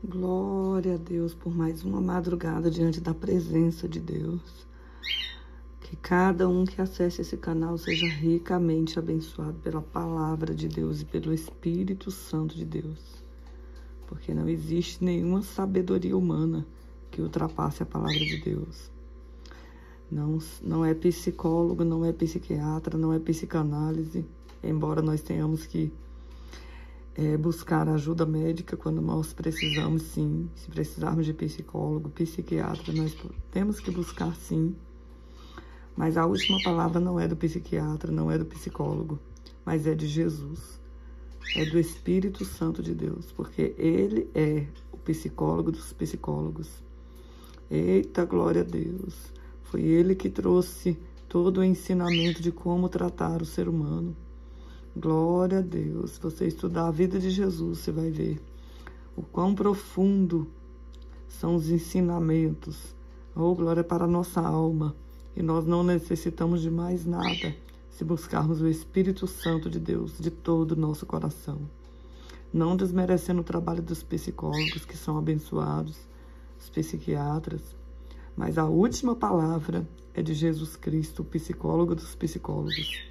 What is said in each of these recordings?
Glória a Deus por mais uma madrugada diante da presença de Deus. Que cada um que acesse esse canal seja ricamente abençoado pela palavra de Deus e pelo Espírito Santo de Deus. Porque não existe nenhuma sabedoria humana que ultrapasse a palavra de Deus. Não é psicólogo, não é psiquiatra, não é psicanálise, embora nós tenhamos que buscar ajuda médica quando nós precisamos, sim. Se precisarmos de psicólogo, psiquiatra, nós temos que buscar, sim. Mas a última palavra não é do psiquiatra, não é do psicólogo, mas é de Jesus. É do Espírito Santo de Deus, porque Ele é o psicólogo dos psicólogos. Eita, glória a Deus! Foi Ele que trouxe todo o ensinamento de como tratar o ser humano. Glória a Deus. Se você estudar a vida de Jesus, você vai ver o quão profundo são os ensinamentos. Oh, glória para a nossa alma. E nós não necessitamos de mais nada se buscarmos o Espírito Santo de Deus de todo o nosso coração. Não desmerecendo o trabalho dos psicólogos, que são abençoados, os psiquiatras. Mas a última palavra é de Jesus Cristo, o psicólogo dos psicólogos.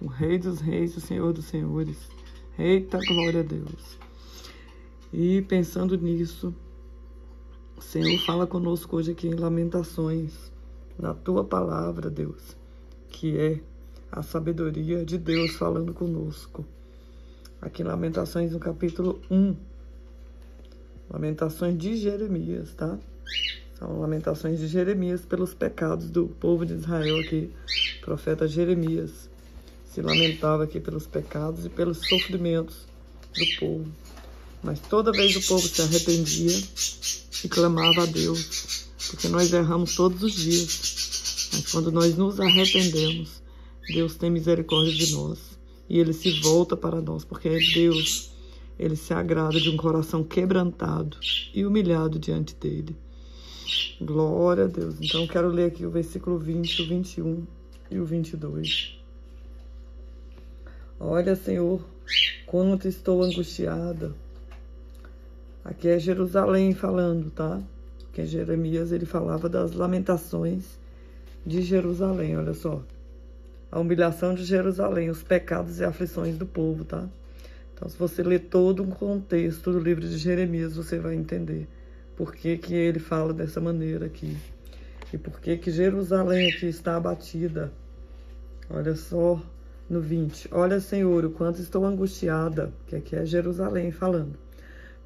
O Rei dos Reis, o Senhor dos Senhores. Eita, glória a Deus. E pensando nisso, o Senhor fala conosco hoje aqui em Lamentações, na Tua palavra, Deus, que é a sabedoria de Deus falando conosco. Aqui em Lamentações, no capítulo 1. Lamentações de Jeremias, tá? São lamentações de Jeremias pelos pecados do povo de Israel aqui. O profeta Jeremias se lamentava aqui pelos pecados e pelos sofrimentos do povo. Mas toda vez o povo se arrependia e clamava a Deus, porque nós erramos todos os dias. Mas quando nós nos arrependemos, Deus tem misericórdia de nós e Ele se volta para nós, porque é Deus, Ele se agrada de um coração quebrantado e humilhado diante dEle. Glória a Deus. Então, quero ler aqui o versículo 20, o 21 e o 22. Olha, Senhor, quanto estou angustiada. Aqui é Jerusalém falando, tá? Porque Jeremias, ele falava das lamentações de Jerusalém, olha só. A humilhação de Jerusalém, os pecados e aflições do povo, tá? Então, se você ler todo o contexto do livro de Jeremias, você vai entender por que que ele fala dessa maneira aqui. E por que que Jerusalém aqui está abatida. Olha só. No 20, olha, Senhor, o quanto estou angustiada, que aqui é Jerusalém falando.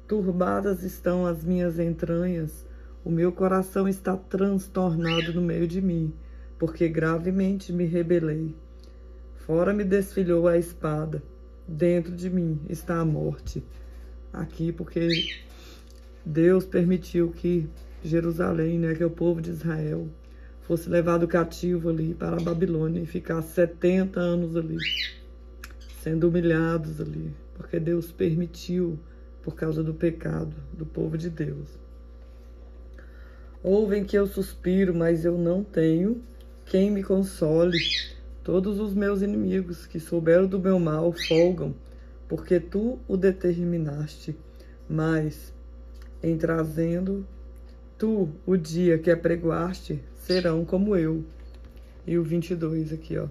Turbadas estão as minhas entranhas, o meu coração está transtornado no meio de mim, porque gravemente me rebelei. Fora me desfilhou a espada, dentro de mim está a morte. Aqui porque Deus permitiu que Jerusalém, né, que é o povo de Israel, fosse levado cativo ali para a Babilônia e ficar 70 anos ali, sendo humilhados ali, porque Deus permitiu por causa do pecado do povo de Deus. Ouvem que eu suspiro, mas eu não tenho quem me console. Todos os meus inimigos que souberam do meu mal folgam, porque tu o determinaste, mas em trazendo tu o dia que apregoaste, serão como eu. E o 22 aqui, ó.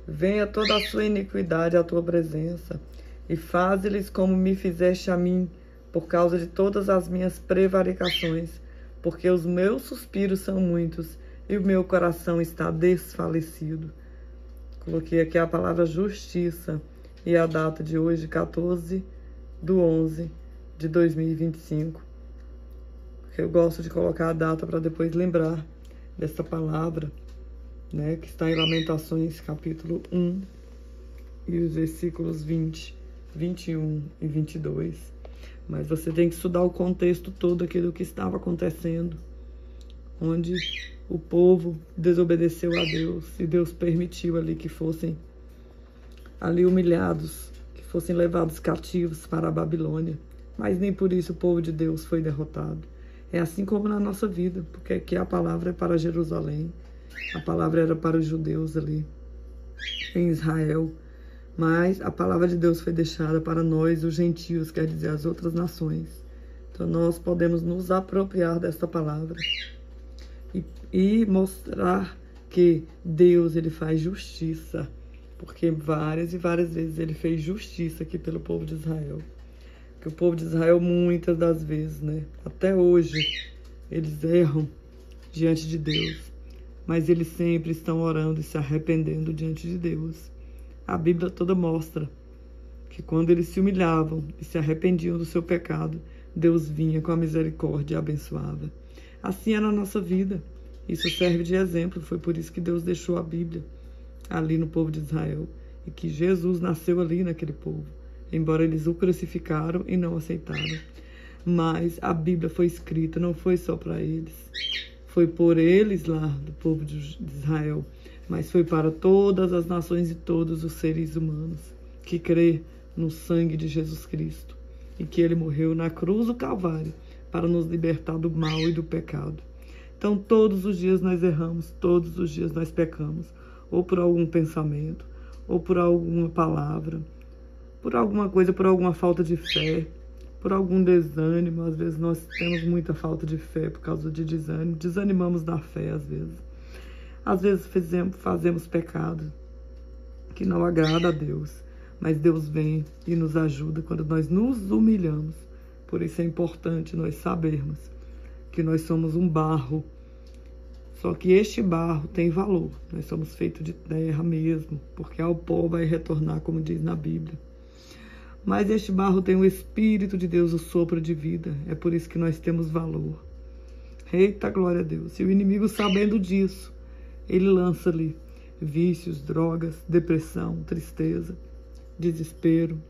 Venha toda a sua iniquidade à tua presença, e faze-lhes como me fizeste a mim, por causa de todas as minhas prevaricações, porque os meus suspiros são muitos, e o meu coração está desfalecido. Coloquei aqui a palavra justiça, e a data de hoje, 14/11/2025. Eu gosto de colocar a data para depois lembrar dessa palavra, né, que está em Lamentações, capítulo 1, e os versículos 20, 21 e 22. Mas você tem que estudar o contexto todo aqui do que estava acontecendo, onde o povo desobedeceu a Deus, e Deus permitiu ali que fossem ali humilhados, que fossem levados cativos para a Babilônia. Mas nem por isso o povo de Deus foi derrotado. É assim como na nossa vida, porque aqui a palavra é para Jerusalém, a palavra era para os judeus ali em Israel, mas a palavra de Deus foi deixada para nós, os gentios, quer dizer, as outras nações. Então nós podemos nos apropriar desta palavra e mostrar que Deus, ele faz justiça, porque várias e várias vezes ele fez justiça aqui pelo povo de Israel. Que o povo de Israel, muitas das vezes, né, até hoje, eles erram diante de Deus, mas eles sempre estão orando e se arrependendo diante de Deus. A Bíblia toda mostra que quando eles se humilhavam e se arrependiam do seu pecado, Deus vinha com a misericórdia e abençoava. Assim é na nossa vida. Isso serve de exemplo. Foi por isso que Deus deixou a Bíblia ali no povo de Israel e que Jesus nasceu ali naquele povo, embora eles o crucificaram e não aceitaram. Mas a Bíblia foi escrita, não foi só para eles. Foi por eles lá, do povo de Israel, mas foi para todas as nações e todos os seres humanos que crê no sangue de Jesus Cristo e que ele morreu na cruz do Calvário para nos libertar do mal e do pecado. Então, todos os dias nós erramos, todos os dias nós pecamos, ou por algum pensamento, ou por alguma palavra, por alguma coisa, por alguma falta de fé, por algum desânimo. Às vezes nós temos muita falta de fé por causa de desânimo, desanimamos da fé às vezes. Às vezes fazemos pecado que não agrada a Deus, mas Deus vem e nos ajuda quando nós nos humilhamos. Por isso é importante nós sabermos que nós somos um barro, só que este barro tem valor. Nós somos feitos de terra mesmo, porque ao pó vai retornar, como diz na Bíblia. Mas este barro tem o Espírito de Deus, o sopro de vida. É por isso que nós temos valor. Eita, glória a Deus. E o inimigo, sabendo disso, ele lança ali vícios, drogas, depressão, tristeza, desespero.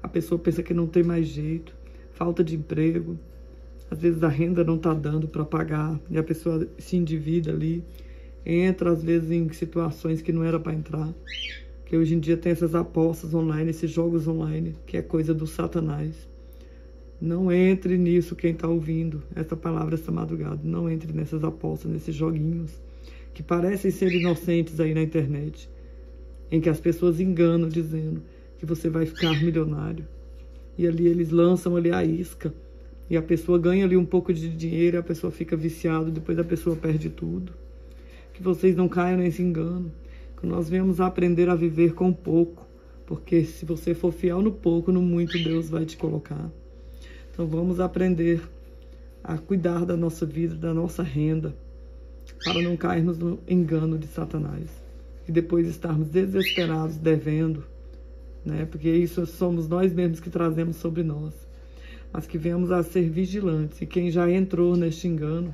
A pessoa pensa que não tem mais jeito, falta de emprego. Às vezes a renda não está dando para pagar e a pessoa se endivida ali. Entra, às vezes, em situações que não era para entrar. Que hoje em dia tem essas apostas online, esses jogos online, que é coisa do Satanás. Não entre nisso, quem está ouvindo essa palavra essa madrugada. Não entre nessas apostas, nesses joguinhos, que parecem ser inocentes aí na internet, em que as pessoas enganam dizendo que você vai ficar milionário. E ali eles lançam ali a isca. E a pessoa ganha ali um pouco de dinheiro, a pessoa fica viciada, depois a pessoa perde tudo. Que vocês não caiam nesse engano. Que nós venhamos aprender a viver com pouco. Porque se você for fiel no pouco, no muito Deus vai te colocar. Então vamos aprender a cuidar da nossa vida, da nossa renda, para não cairmos no engano de Satanás. E depois estarmos desesperados, devendo, né? Porque isso somos nós mesmos que trazemos sobre nós. Mas que venhamos a ser vigilantes. E quem já entrou neste engano,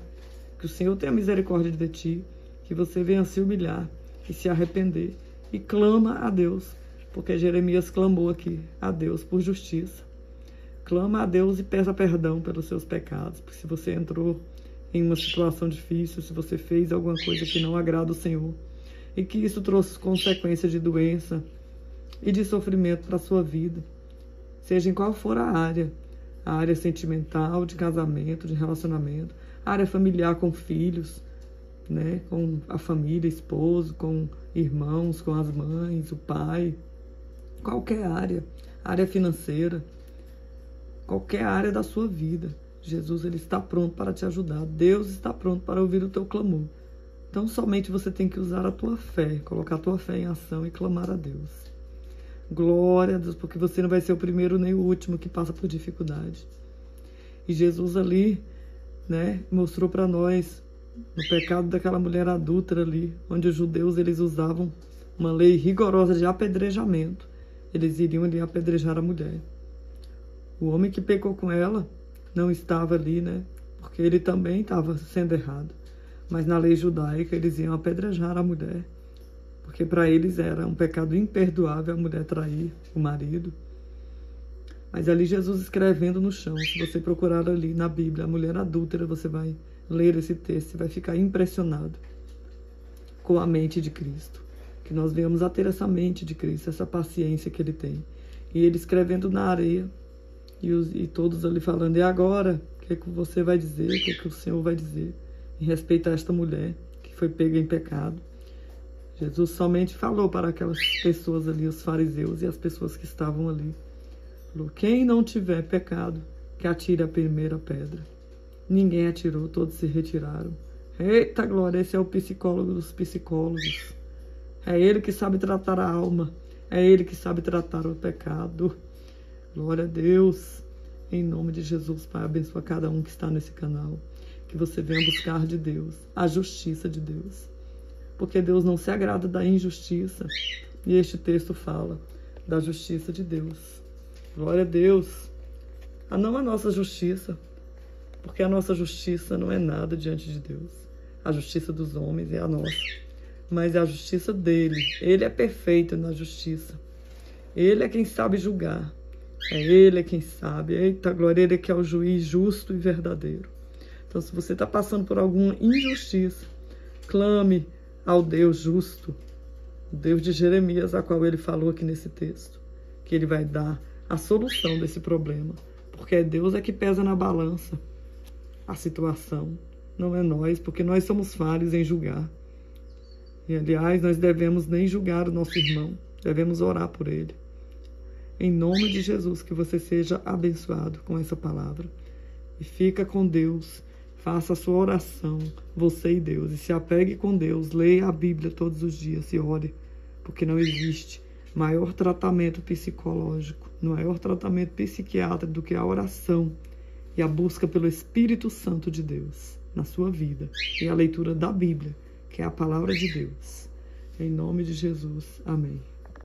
que o Senhor tenha misericórdia de ti, que você venha se humilhar e se arrepender. E clama a Deus, porque Jeremias clamou aqui a Deus por justiça. Clama a Deus e peça perdão pelos seus pecados. Porque se você entrou em uma situação difícil, se você fez alguma coisa que não agrada o Senhor, e que isso trouxe consequências de doença e de sofrimento para a sua vida, seja em qual for a área sentimental, de casamento, de relacionamento, a área familiar com filhos, né, com a família, esposo, com irmãos, com as mães, o pai, qualquer área financeira, qualquer área da sua vida. Jesus, ele está pronto para te ajudar. Deus está pronto para ouvir o teu clamor. Então, somente você tem que usar a tua fé, colocar a tua fé em ação e clamar a Deus. Glória a Deus, porque você não vai ser o primeiro nem o último que passa por dificuldade. E Jesus ali, né, mostrou para nós no pecado daquela mulher adúltera ali, onde os judeus eles usavam uma lei rigorosa de apedrejamento. Eles iriam ali apedrejar a mulher. O homem que pecou com ela não estava ali, né, porque ele também estava sendo errado. Mas na lei judaica eles iam apedrejar a mulher, porque para eles era um pecado imperdoável a mulher trair o marido. Mas ali Jesus escrevendo no chão, se você procurar ali na Bíblia, a mulher adúltera, você vai ler esse texto e vai ficar impressionado com a mente de Cristo. Que nós venhamos a ter essa mente de Cristo, essa paciência que ele tem. E ele escrevendo na areia, e todos ali falando, e agora? O que é que você vai dizer? O que é que o Senhor vai dizer em respeito a esta mulher que foi pega em pecado? Jesus somente falou para aquelas pessoas ali, os fariseus e as pessoas que estavam ali. Falou, quem não tiver pecado, que atire a primeira pedra. Ninguém atirou, todos se retiraram. Eita glória, esse é o psicólogo dos psicólogos. É ele que sabe tratar a alma. É ele que sabe tratar o pecado. Glória a Deus. Em nome de Jesus, Pai, abençoa cada um que está nesse canal. Que você venha buscar de Deus a justiça de Deus. Porque Deus não se agrada da injustiça. E este texto fala da justiça de Deus. Glória a Deus. Não a nossa justiça. Porque a nossa justiça não é nada diante de Deus. A justiça dos homens é a nossa. Mas é a justiça dele. Ele é perfeito na justiça. Ele é quem sabe julgar. É ele quem sabe. Eita glória, ele que é o juiz justo e verdadeiro. Então, se você está passando por alguma injustiça, clame ao Deus justo, o Deus de Jeremias, a qual ele falou aqui nesse texto, que ele vai dar a solução desse problema. Porque Deus é que pesa na balança a situação, não é nós, porque nós somos falhos em julgar. E, aliás, nós devemos nem julgar o nosso irmão, devemos orar por ele. Em nome de Jesus, que você seja abençoado com essa palavra. E fica com Deus, faça a sua oração, você e Deus. E se apegue com Deus, leia a Bíblia todos os dias e ore. Porque não existe maior tratamento psicológico, maior tratamento psiquiátrico do que a oração e a busca pelo Espírito Santo de Deus na sua vida. E a leitura da Bíblia, que é a palavra de Deus. Em nome de Jesus. Amém.